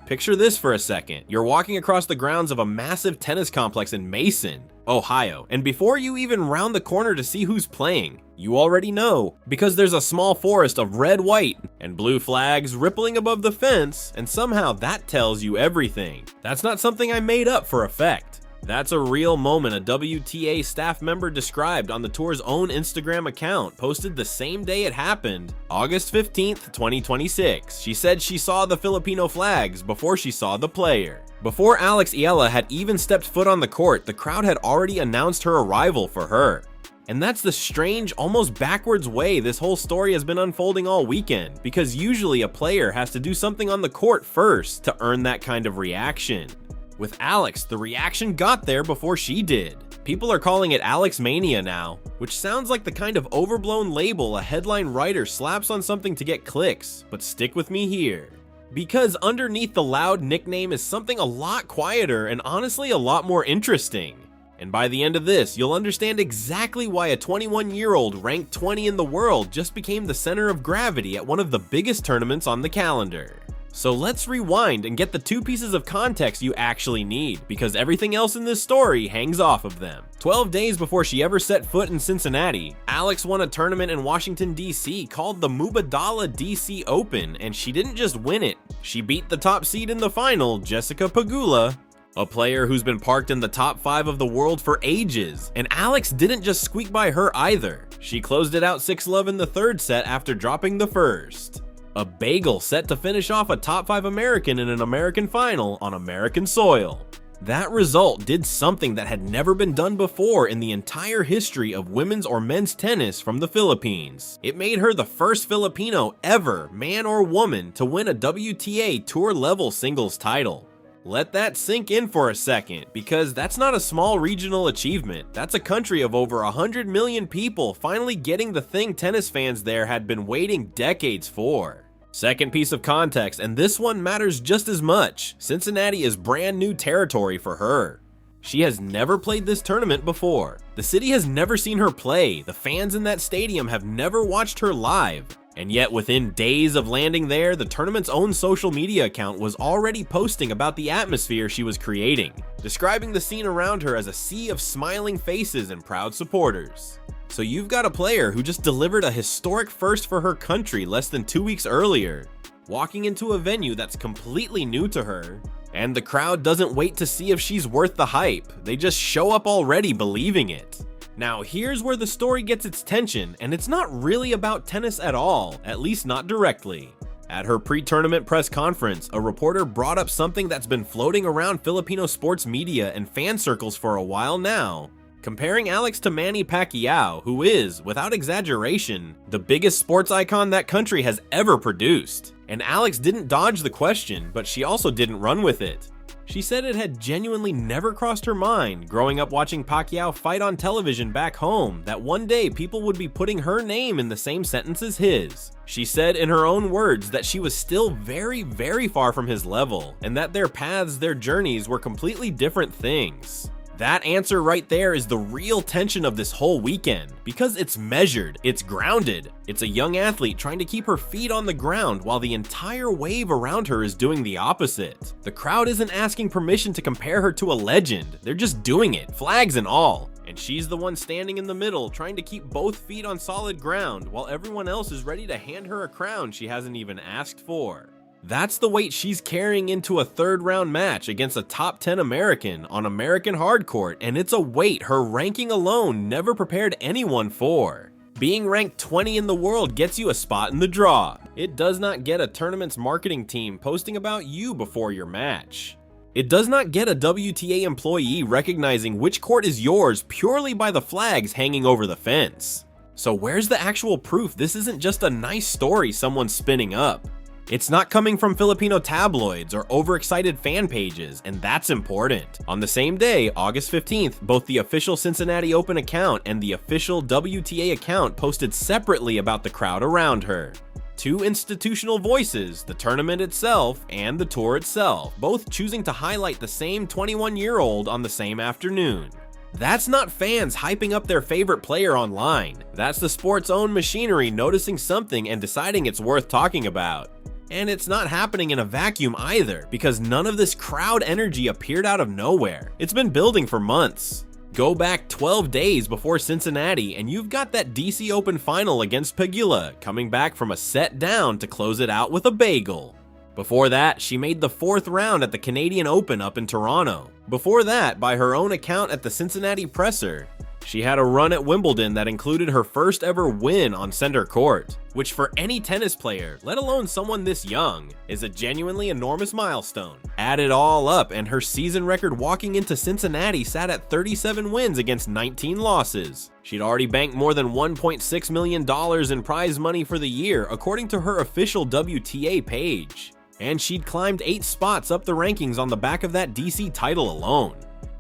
Picture this for a second. You're walking across the grounds of a massive tennis complex in Mason, Ohio, and before you even round the corner to see who's playing, you already know, because there's a small forest of red, white, and blue flags rippling above the fence, and somehow that tells you everything. That's not something I made up for effect. That's a real moment a WTA staff member described on the tour's own Instagram account, posted the same day it happened, August 15th, 2026. She said she saw the Filipino flags before she saw the player. Before Alex Eala had even stepped foot on the court, the crowd had already announced her arrival for her. And that's the strange, almost backwards way this whole story has been unfolding all weekend, because usually a player has to do something on the court first to earn that kind of reaction. With Alex, the reaction got there before she did. People are calling it Alex Mania now, which sounds like the kind of overblown label a headline writer slaps on something to get clicks, but stick with me here. Because underneath the loud nickname is something a lot quieter and honestly a lot more interesting. And by the end of this, you'll understand exactly why a 21-year-old ranked 20 in the world just became the center of gravity at one of the biggest tournaments on the calendar. So let's rewind and get the two pieces of context you actually need, because everything else in this story hangs off of them. 12 days before she ever set foot in Cincinnati, Alex won a tournament in Washington, D.C. called the Mubadala DC Open, and she didn't just win it. She beat the top seed in the final, Jessica Pegula, a player who's been parked in the top 5 of the world for ages. And Alex didn't just squeak by her either. She closed it out 6-love in the third set after dropping the first. A bagel set to finish off a top 5 American in an American final on American soil. That result did something that had never been done before in the entire history of women's or men's tennis from the Philippines. It made her the first Filipino ever, man or woman, to win a WTA tour level singles title. Let that sink in for a second, because that's not a small regional achievement. That's a country of over 100 million people finally getting the thing tennis fans there had been waiting decades for. Second piece of context, and this one matters just as much. Cincinnati is brand new territory for her. She has never played this tournament before. The city has never seen her play. The fans in that stadium have never watched her live. And yet within days of landing there, the tournament's own social media account was already posting about the atmosphere she was creating, describing the scene around her as a sea of smiling faces and proud supporters. So you've got a player who just delivered a historic first for her country less than 2 weeks earlier, walking into a venue that's completely new to her, and the crowd doesn't wait to see if she's worth the hype. They just show up already believing it. Now here's where the story gets its tension, and it's not really about tennis at all, at least not directly. At her pre-tournament press conference, a reporter brought up something that's been floating around Filipino sports media and fan circles for a while now, comparing Alex to Manny Pacquiao, who is, without exaggeration, the biggest sports icon that country has ever produced. And Alex didn't dodge the question, but she also didn't run with it. She said it had genuinely never crossed her mind, growing up watching Pacquiao fight on television back home, that one day people would be putting her name in the same sentence as his. She said in her own words that she was still very, very far from his level, and that their paths, their journeys were completely different things. That answer right there is the real tension of this whole weekend, because it's measured, it's grounded. It's a young athlete trying to keep her feet on the ground while the entire wave around her is doing the opposite. The crowd isn't asking permission to compare her to a legend, they're just doing it, flags and all. And she's the one standing in the middle trying to keep both feet on solid ground while everyone else is ready to hand her a crown she hasn't even asked for. That's the weight she's carrying into a third-round match against a top 10 American on American hard court, and it's a weight her ranking alone never prepared anyone for. Being ranked 20 in the world gets you a spot in the draw. It does not get a tournament's marketing team posting about you before your match. It does not get a WTA employee recognizing which court is yours purely by the flags hanging over the fence. So where's the actual proof this isn't just a nice story someone's spinning up? It's not coming from Filipino tabloids or overexcited fan pages, and that's important. On the same day, August 15th, both the official Cincinnati Open account and the official WTA account posted separately about the crowd around her. Two institutional voices, the tournament itself and the tour itself, both choosing to highlight the same 21-year-old on the same afternoon. That's not fans hyping up their favorite player online. That's the sport's own machinery noticing something and deciding it's worth talking about. And it's not happening in a vacuum either, because none of this crowd energy appeared out of nowhere. It's been building for months. Go back 12 days before Cincinnati and you've got that DC Open final against Eala, coming back from a set down to close it out with a bagel. Before that, she made the 4th round at the Canadian Open up in Toronto. Before that, by her own account at the Cincinnati Presser, she had a run at Wimbledon that included her first ever win on center court, which for any tennis player, let alone someone this young, is a genuinely enormous milestone. Add it all up and her season record walking into Cincinnati sat at 37 wins against 19 losses. She'd already banked more than $1.6 million in prize money for the year according to her official WTA page. And she'd climbed 8 spots up the rankings on the back of that DC title alone.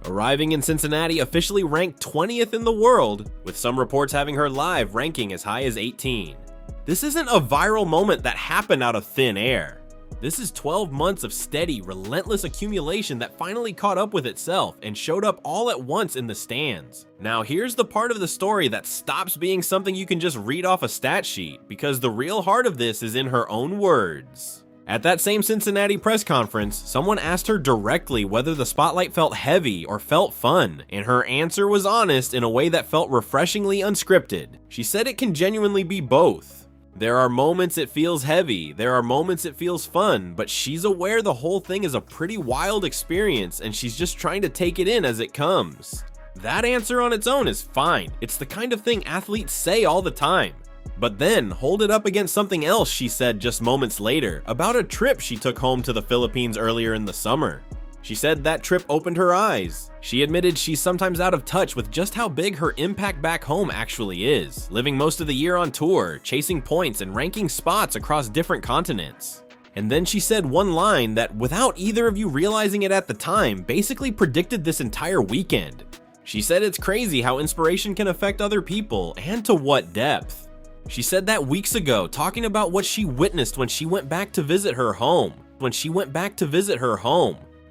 Arriving in Cincinnati officially ranked 20th in the world, with some reports having her live ranking as high as 18. This isn't a viral moment that happened out of thin air. This is 12 months of steady, relentless accumulation that finally caught up with itself and showed up all at once in the stands. Now here's the part of the story that stops being something you can just read off a stat sheet, because the real heart of this is in her own words. At that same Cincinnati press conference, someone asked her directly whether the spotlight felt heavy or felt fun, and her answer was honest in a way that felt refreshingly unscripted. She said it can genuinely be both. There are moments it feels heavy, there are moments it feels fun, but she's aware the whole thing is a pretty wild experience and she's just trying to take it in as it comes. That answer on its own is fine. It's the kind of thing athletes say all the time. But then, hold it up against something else she said just moments later about a trip she took home to the Philippines earlier in the summer. She said that trip opened her eyes. She admitted she's sometimes out of touch with just how big her impact back home actually is, living most of the year on tour, chasing points and ranking spots across different continents. And then she said one line that, without either of you realizing it at the time, basically predicted this entire weekend. She said it's crazy how inspiration can affect other people, and to what depth. She said that weeks ago, talking about what she witnessed when she went back to visit her home.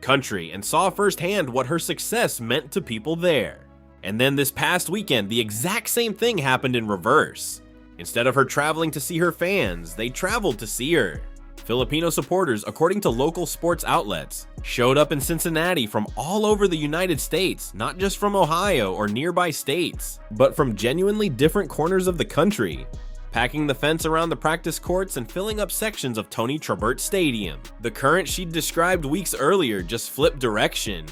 Country, and saw firsthand what her success meant to people there. And then this past weekend, the exact same thing happened in reverse. Instead of her traveling to see her fans, they traveled to see her. Filipino supporters, according to local sports outlets, showed up in Cincinnati from all over the United States, not just from Ohio or nearby states, but from genuinely different corners of the country, packing the fence around the practice courts and filling up sections of Tony Trabert Stadium. The current she'd described weeks earlier just flipped direction,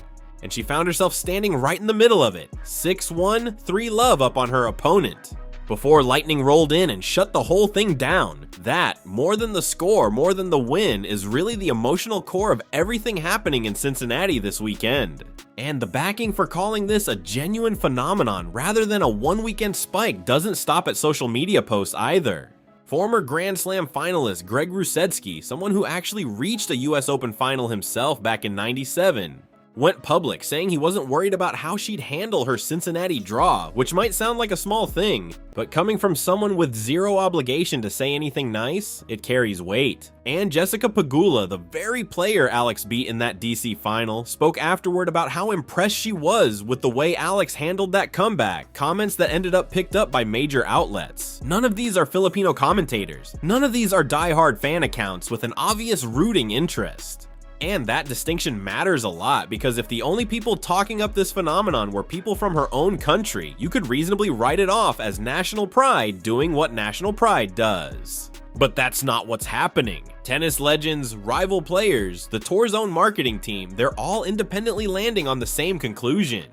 and she found herself standing right in the middle of it, 6-1, 3-love up on her opponent, before lightning rolled in and shut the whole thing down. That, more than the score, more than the win, is really the emotional core of everything happening in Cincinnati this weekend. And the backing for calling this a genuine phenomenon rather than a one-weekend spike doesn't stop at social media posts either. Former Grand Slam finalist Greg Rusedski, someone who actually reached a US Open final himself back in '97, went public saying he wasn't worried about how she'd handle her Cincinnati draw, which might sound like a small thing, but coming from someone with zero obligation to say anything nice, it carries weight. And Jessica Pegula, the very player Alex beat in that DC final, spoke afterward about how impressed she was with the way Alex handled that comeback, comments that ended up picked up by major outlets. None of these are Filipino commentators. None of these are die-hard fan accounts with an obvious rooting interest. And that distinction matters a lot, because if the only people talking up this phenomenon were people from her own country, you could reasonably write it off as national pride doing what national pride does. But that's not what's happening. Tennis legends, rival players, the tour's own marketing team, they're all independently landing on the same conclusion.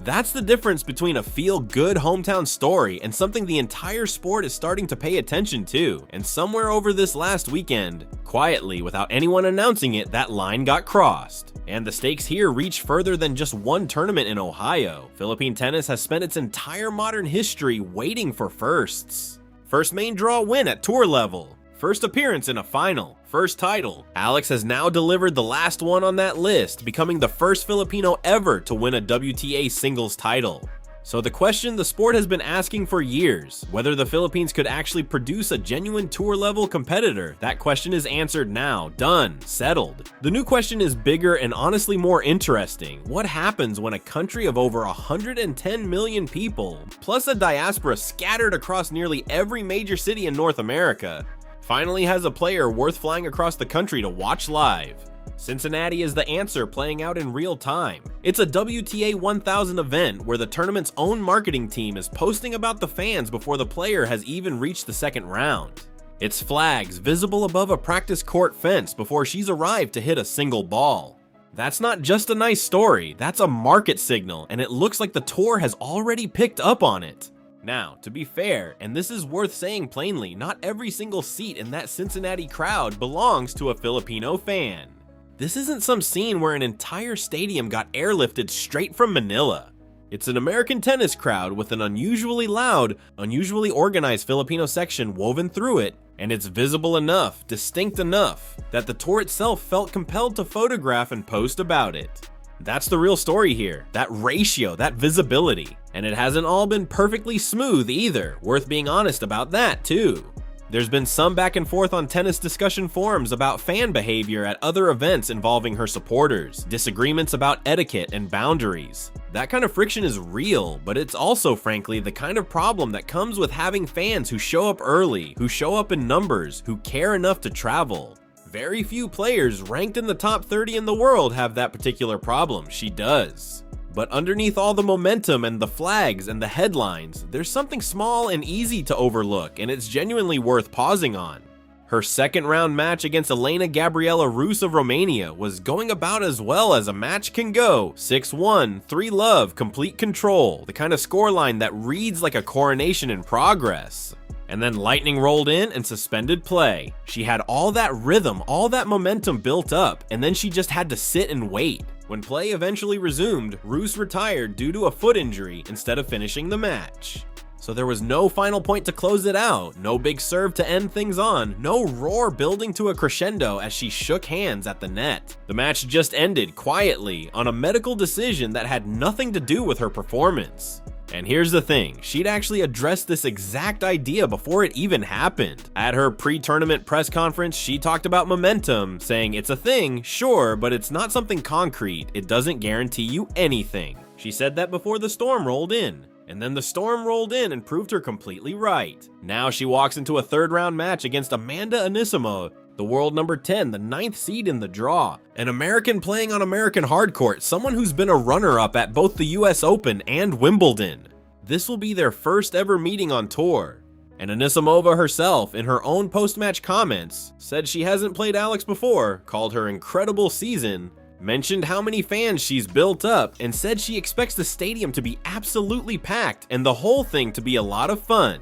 That's the difference between a feel-good hometown story and something the entire sport is starting to pay attention to. And somewhere over this last weekend, quietly, without anyone announcing it, that line got crossed. And the stakes here reach further than just one tournament in Ohio. Philippine tennis has spent its entire modern history waiting for firsts. First main draw win at tour level. First appearance in a final. First title. Alex has now delivered the last one on that list, becoming the first Filipino ever to win a WTA singles title. So the question the sport has been asking for years, whether the Philippines could actually produce a genuine tour-level competitor, that question is answered now, done, settled. The new question is bigger and honestly more interesting. What happens when a country of over 110 million people, plus a diaspora scattered across nearly every major city in North America, finally has a player worth flying across the country to watch live. Cincinnati is the answer playing out in real time. It's a WTA 1000 event where the tournament's own marketing team is posting about the fans before the player has even reached the second round. It's flags visible above a practice court fence before she's arrived to hit a single ball. That's not just a nice story, that's a market signal, and it looks like the tour has already picked up on it. Now, to be fair, and this is worth saying plainly, not every single seat in that Cincinnati crowd belongs to a Filipino fan. This isn't some scene where an entire stadium got airlifted straight from Manila. It's an American tennis crowd with an unusually loud, unusually organized Filipino section woven through it, and it's visible enough, distinct enough, that the tour itself felt compelled to photograph and post about it. That's the real story here, that ratio, that visibility. And it hasn't all been perfectly smooth either, worth being honest about that too. There's been some back and forth on tennis discussion forums about fan behavior at other events involving her supporters, disagreements about etiquette and boundaries. That kind of friction is real, but it's also frankly the kind of problem that comes with having fans who show up early, who show up in numbers, who care enough to travel. Very few players ranked in the top 30 in the world have that particular problem. She does. But underneath all the momentum and the flags and the headlines, there's something small and easy to overlook, and it's genuinely worth pausing on. Her second round match against Elena Gabriela Rus of Romania was going about as well as a match can go. 6-1, 3-love, complete control, the kind of scoreline that reads like a coronation in progress. And then lightning rolled in and suspended play. She had all that rhythm, all that momentum built up, and then she just had to sit and wait. When play eventually resumed, Rus retired due to a foot injury instead of finishing the match. So there was no final point to close it out, no big serve to end things on, no roar building to a crescendo as she shook hands at the net. The match just ended quietly on a medical decision that had nothing to do with her performance. And here's the thing, she'd actually addressed this exact idea before it even happened. At her pre-tournament press conference, she talked about momentum, saying it's a thing, sure, but it's not something concrete. It doesn't guarantee you anything. She said that before the storm rolled in. And then the storm rolled in and proved her completely right. Now she walks into a third round match against Amanda Anisimova, the world number 10, the 9th seed in the draw. An American playing on American hardcourt, someone who's been a runner-up at both the US Open and Wimbledon. This will be their first ever meeting on tour. And Anisimova herself, in her own post-match comments, said she hasn't played Alex before, called her incredible season, mentioned how many fans she's built up, and said she expects the stadium to be absolutely packed and the whole thing to be a lot of fun.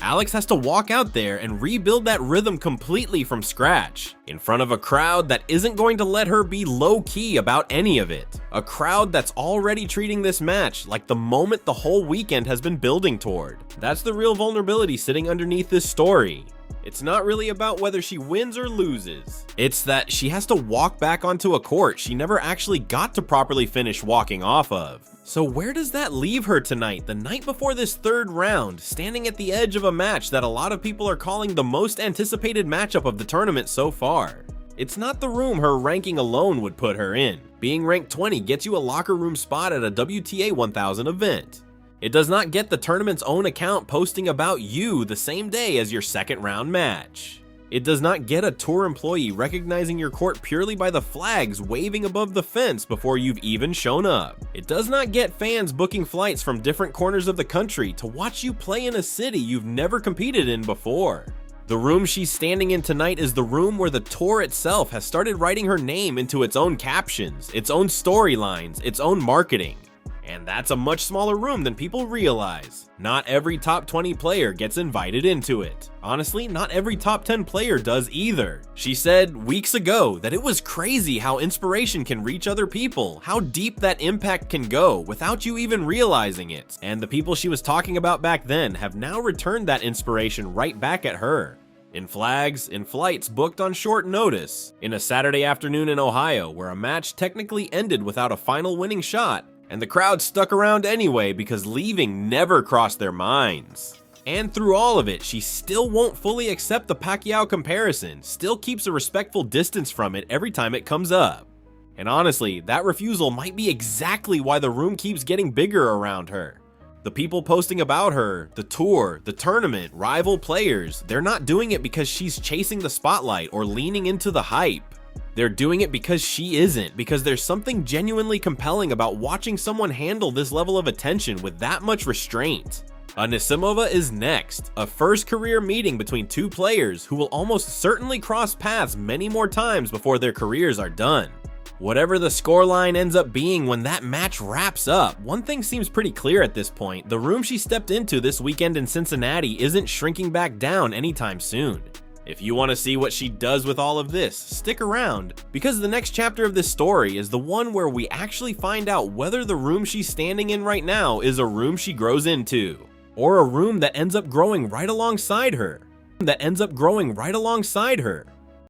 Alex has to walk out there and rebuild that rhythm completely from scratch, in front of a crowd that isn't going to let her be low-key about any of it. A crowd that's already treating this match like the moment the whole weekend has been building toward. That's the real vulnerability sitting underneath this story. It's not really about whether she wins or loses. It's that she has to walk back onto a court she never actually got to properly finish walking off of. So where does that leave her tonight, the night before this third round, standing at the edge of a match that a lot of people are calling the most anticipated matchup of the tournament so far? It's not the room her ranking alone would put her in. Being ranked 20 gets you a locker room spot at a WTA 1000 event. It does not get the tournament's own account posting about you the same day as your second round match. It does not get a tour employee recognizing your court purely by the flags waving above the fence before you've even shown up. It does not get fans booking flights from different corners of the country to watch you play in a city you've never competed in before. The room she's standing in tonight is the room where the tour itself has started writing her name into its own captions, its own storylines, its own marketing. And that's a much smaller room than people realize. Not every top 20 player gets invited into it. Honestly, not every top 10 player does either. She said weeks ago that it was crazy how inspiration can reach other people, how deep that impact can go without you even realizing it. And the people she was talking about back then have now returned that inspiration right back at her. In flags, in flights booked on short notice, in a Saturday afternoon in Ohio where a match technically ended without a final winning shot, and the crowd stuck around anyway because leaving never crossed their minds. And through all of it, she still won't fully accept the Pacquiao comparison, still keeps a respectful distance from it every time it comes up. And honestly, that refusal might be exactly why the room keeps getting bigger around her. The people posting about her, the tour, the tournament, rival players, they're not doing it because she's chasing the spotlight or leaning into the hype. They're doing it because she isn't, because there's something genuinely compelling about watching someone handle this level of attention with that much restraint. Anisimova is next, a first career meeting between two players who will almost certainly cross paths many more times before their careers are done. Whatever the scoreline ends up being when that match wraps up, one thing seems pretty clear at this point: the room she stepped into this weekend in Cincinnati isn't shrinking back down anytime soon. If you want to see what she does with all of this, stick around, because the next chapter of this story is the one where we actually find out whether the room she's standing in right now is a room she grows into, or a room that ends up growing right alongside her.